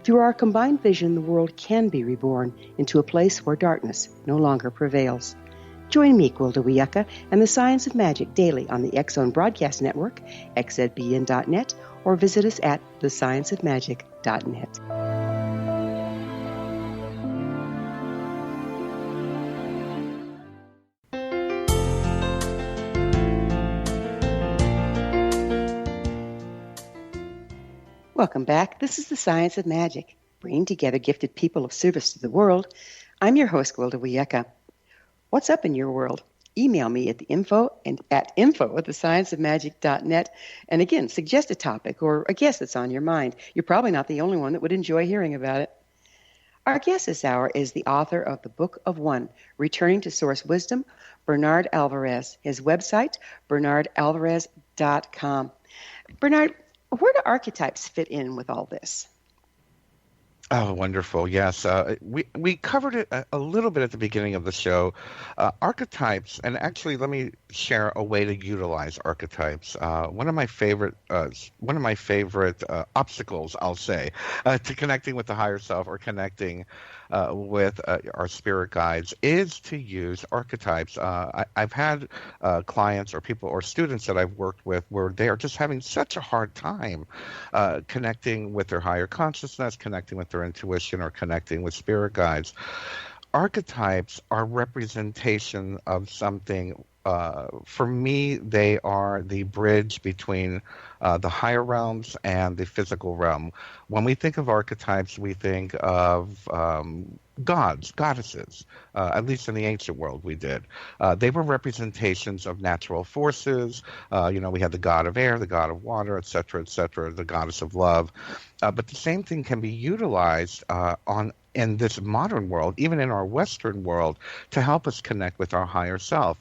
Through our combined vision, the world can be reborn into a place where darkness no longer prevails. Join me, Gwilda Wiyaka, and the Science of Magic daily on the X-Zone Broadcast Network, xzbn.net, or visit us at thescienceofmagic.net. Welcome back. This is the Science of Magic, bringing together gifted people of service to the world. I'm your host, Gwilda Wiyaka. What's up in your world? Email me at info at thescienceofmagic.net. And again, suggest a topic or a guest that's on your mind. You're probably not the only one that would enjoy hearing about it. Our guest this hour is the author of the Book of One, Returning to Source Wisdom, Bernard Alvarez. His website, bernardalvarez.com. Bernard, where do archetypes fit in with all this? Oh, wonderful. Yes. We covered it a little bit at the beginning of the show. Archetypes, and actually let me share a way to utilize archetypes. One of my favorite obstacles, I'll say, to connecting with the higher self or connecting with our spirit guides is to use archetypes. I've had clients or people or students that I've worked with where they are just having such a hard time connecting with their higher consciousness, connecting with their intuition, or connecting with spirit guides. Archetypes are representation of something. For me, they are the bridge between the higher realms and the physical realm. When we think of archetypes, we think of gods, goddesses. At least in the ancient world, we did. They were representations of natural forces. We had the god of air, the god of water, etc., the goddess of love. But the same thing can be utilized in this modern world, even in our Western world, to help us connect with our higher self.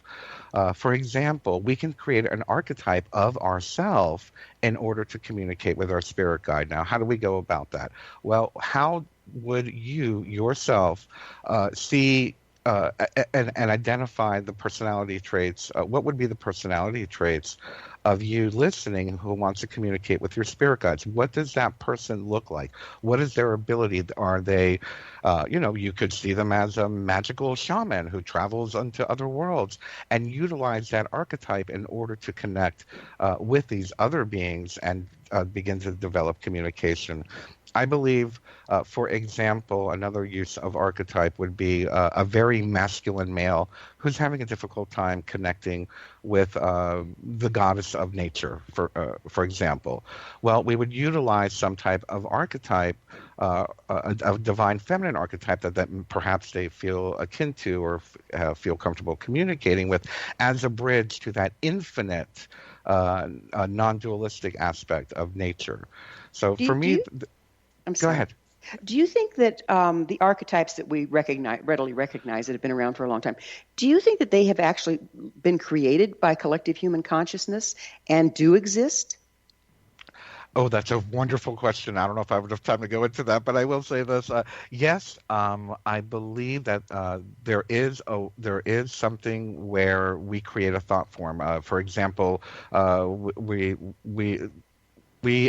For example, we can create an archetype of ourself in order to communicate with our spirit guide. Now, how do we go about that? Well, how would you yourself see and identify the personality traits? What would be the personality traits of you listening who wants to communicate with your spirit guides? What does that person look like? What is their ability? Are they, you could see them as a magical shaman who travels into other worlds and utilize that archetype in order to connect with these other beings and begin to develop communication. I believe, for example, another use of archetype would be a very masculine male who's having a difficult time connecting with the goddess of nature, for example. Well, we would utilize some type of archetype, a divine feminine archetype that perhaps they feel akin to or feel comfortable communicating with, as a bridge to that infinite, non-dualistic aspect of nature. So for me... Go ahead. Do you think that the archetypes that we readily recognize that have been around for a long time, do you think that they have actually been created by collective human consciousness and do exist? Oh, that's a wonderful question. I don't know if I would have time to go into that, but I will say this. Yes, I believe that there is something where we create a thought form. For example, we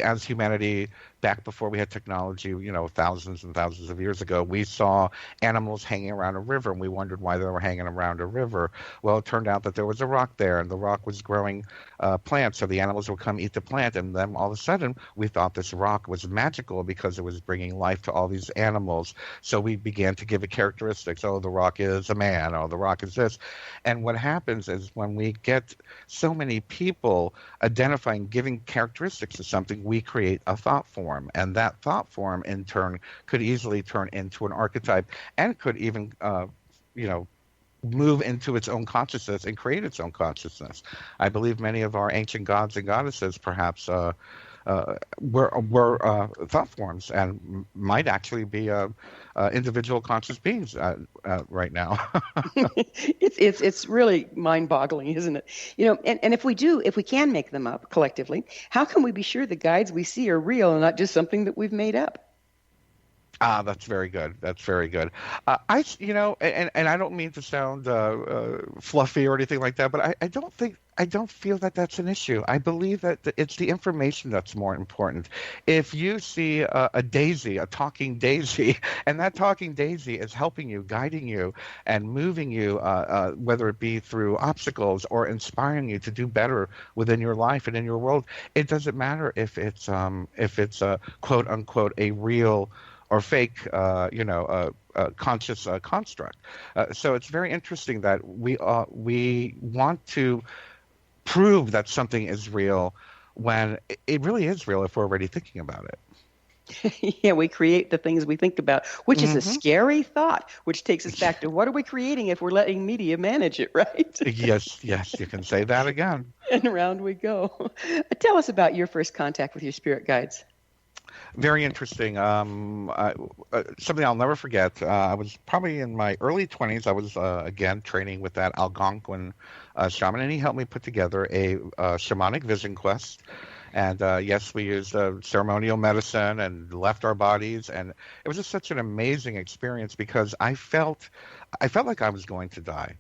as humanity, back before we had technology, thousands and thousands of years ago, we saw animals hanging around a river, and we wondered why they were hanging around a river. Well, it turned out that there was a rock there, and the rock was growing plants, so the animals would come eat the plant, and then all of a sudden, we thought this rock was magical because it was bringing life to all these animals. So we began to give it characteristics. Oh, the rock is a man. Oh, the rock is this. And what happens is when we get so many people identifying, giving characteristics to something, we create a thought form. And that thought form, in turn, could easily turn into an archetype and could even, move into its own consciousness and create its own consciousness. I believe many of our ancient gods and goddesses perhaps were thought forms and might actually be individual conscious beings right now. It's really mind-boggling, isn't it? And if we can make them up collectively, how can we be sure the guides we see are real and not just something that we've made up? That's very good. That's very good. And I don't mean to sound fluffy or anything like that, but I don't feel that that's an issue. I believe that it's the information that's more important. If you see a daisy, a talking daisy, and that talking daisy is helping you, guiding you, and moving you, whether it be through obstacles or inspiring you to do better within your life and in your world, it doesn't matter if it's a quote unquote a real or fake, conscious construct. So it's very interesting that we want to prove that something is real when it really is real if we're already thinking about it. Yeah, we create the things we think about, which is a scary thought, which takes us back to what are we creating if we're letting media manage it, right? Yes, you can say that again. And around we go. Tell us about your first contact with your spirit guides. Very interesting. Something I'll never forget. I was probably in my early 20s. I was, again, training with that Algonquin shaman, and he helped me put together a shamanic vision quest. And yes, we used ceremonial medicine and left our bodies. And it was just such an amazing experience because I felt like I was going to die.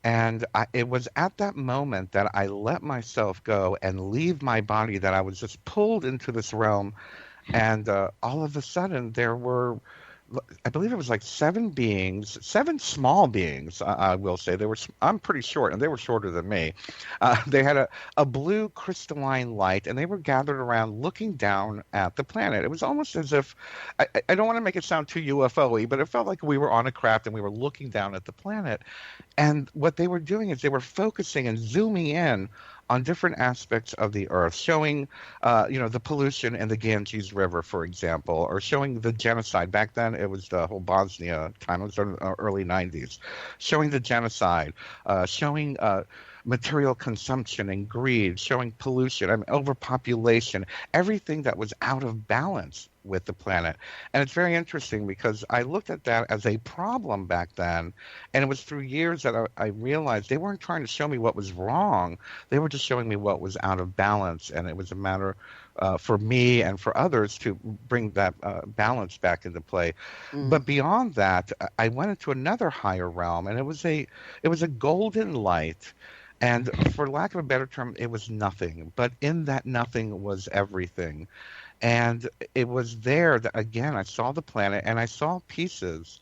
And it was at that moment that I let myself go and leave my body that I was just pulled into this realm. And all of a sudden, there were I believe it was like seven beings, seven small beings. I will say I'm pretty short, and they were shorter than me. They had a blue crystalline light, and they were gathered around looking down at the planet. It was almost as if I don't want to make it sound too UFO-y, but it felt like we were on a craft and we were looking down at the planet. And what they were doing is they were focusing and zooming in on different aspects of the Earth, showing, the pollution in the Ganges River, for example, or showing the genocide. Back then, it was the whole Bosnia time. It was in the early 90s. Showing the genocide, showing material consumption and greed, showing pollution, overpopulation, everything that was out of balance with the planet. And it's very interesting because I looked at that as a problem back then, and it was through years that I realized they weren't trying to show me what was wrong. They were just showing me what was out of balance, and it was a matter for me and for others to bring that balance back into play. But beyond that, I went into another higher realm, and it was a golden light. And for lack of a better term, it was nothing. But in that nothing was everything. And it was there that, again, I saw the planet and I saw pieces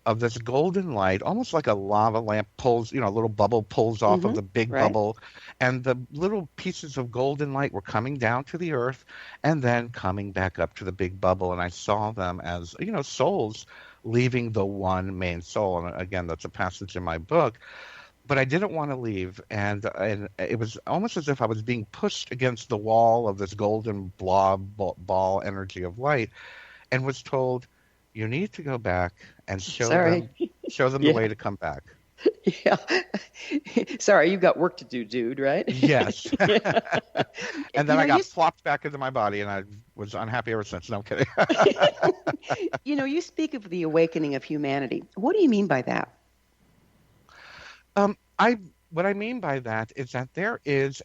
of this golden light, almost like a lava lamp pulls, a little bubble pulls off of the big bubble. And the little pieces of golden light were coming down to the earth and then coming back up to the big bubble. And I saw them as, souls leaving the one main soul. And again, that's a passage in my book. But I didn't want to leave, and it was almost as if I was being pushed against the wall of this golden ball energy of light, and was told, "You need to go back and show them the way to come back." Yeah. Sorry, you've got work to do, dude, right? Yes. And then I got plopped back into my body, and I was unhappy ever since. No, I'm kidding. You speak of the awakening of humanity. What do you mean by that? What I mean by that is that there is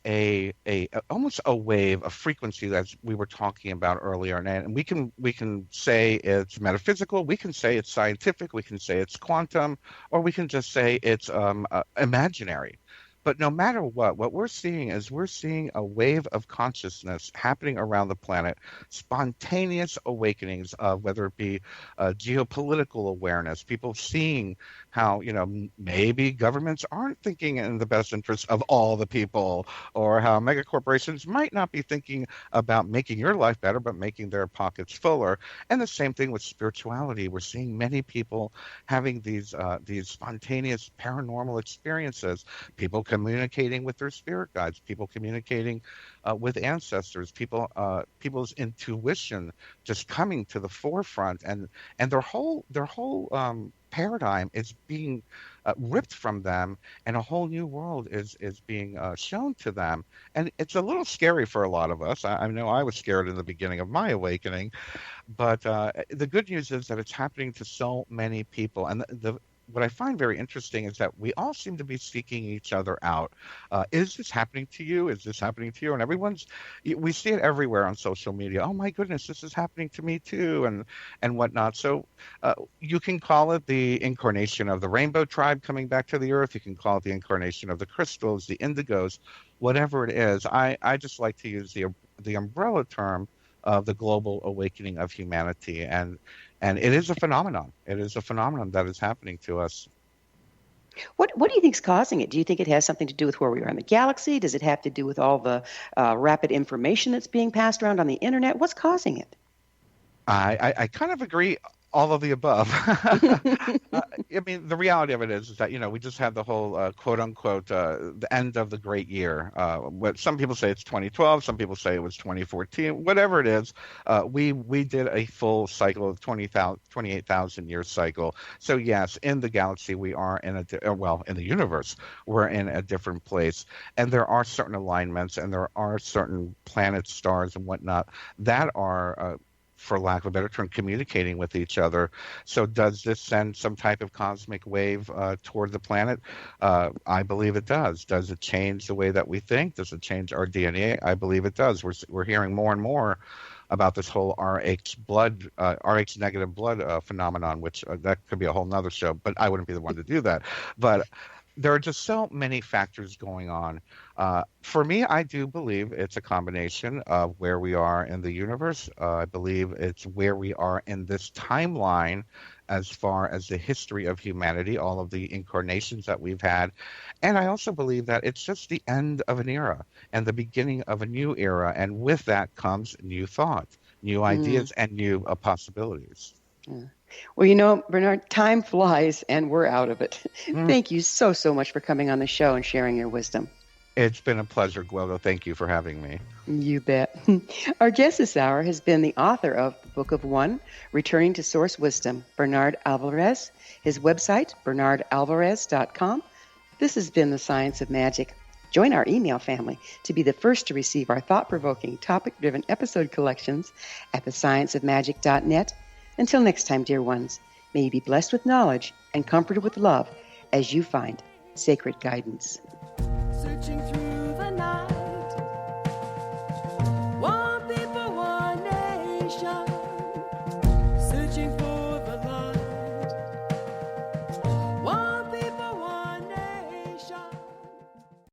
almost a wave, a frequency that we were talking about earlier, and we can say it's metaphysical, we can say it's scientific, we can say it's quantum, or we can just say it's imaginary. But no matter what we're seeing is a wave of consciousness happening around the planet, spontaneous awakenings of whether it be geopolitical awareness, people seeing how, maybe governments aren't thinking in the best interest of all the people, or how mega corporations might not be thinking about making your life better, but making their pockets fuller. And the same thing with spirituality. We're seeing many people having these spontaneous paranormal experiences, people communicating with their spirit guides, people communicating with ancestors, people's intuition just coming to the forefront, and their whole paradigm is being ripped from them, and a whole new world is being shown to them. And it's a little scary for a lot of us. I know I was scared in the beginning of my awakening, but the good news is that it's happening to so many people. And what I find very interesting is that we all seem to be seeking each other out. Is this happening to you? Is this happening to you? And we see it everywhere on social media. Oh my goodness, this is happening to me too, and whatnot. So you can call it the incarnation of the rainbow tribe coming back to the earth. You can call it the incarnation of the crystals, the indigos, whatever it is. I just like to use the umbrella term of the global awakening of humanity. And it is a phenomenon. It is a phenomenon that is happening to us. What do you think is causing it? Do you think it has something to do with where we are in the galaxy? Does it have to do with all the rapid information that's being passed around on the internet? What's causing it? I kind of agree. All of the above. I mean, the reality of it is that, we just had the whole quote unquote, the end of the great year. What some people say it's 2012, some people say it was 2014, whatever it is. We did a full cycle of 28,000 year cycle. So yes, in the galaxy, we are in in the universe, we're in a different place. And there are certain alignments, and there are certain planets, stars, and whatnot that are, for lack of a better term, communicating with each other. So does this send some type of cosmic wave toward the planet? I believe it does. Does it change the way that we think? Does it change our DNA? I believe it does. We're hearing more and more about this whole Rh negative blood phenomenon, which that could be a whole nother show, but I wouldn't be the one to do that. But there are just so many factors going on. For me, I do believe it's a combination of where we are in the universe. I believe it's where we are in this timeline as far as the history of humanity, all of the incarnations that we've had. And I also believe that it's just the end of an era and the beginning of a new era. And with that comes new thought, new ideas, and new possibilities. Yeah. Well, you know, Bernard, time flies and we're out of it. Thank you so much for coming on the show and sharing your wisdom. It's been a pleasure, Gwilda. Thank you for having me. You bet. Our guest this hour has been the author of the Book of One, Returning to Source Wisdom, Bernard Alvarez. His website, bernardalvarez.com. This has been The Science of Magic. Join our email family to be the first to receive our thought-provoking, topic-driven episode collections at thescienceofmagic.net. Until next time, dear ones, may you be blessed with knowledge and comforted with love as you find sacred guidance. Searching through the night, one people, one nation, searching for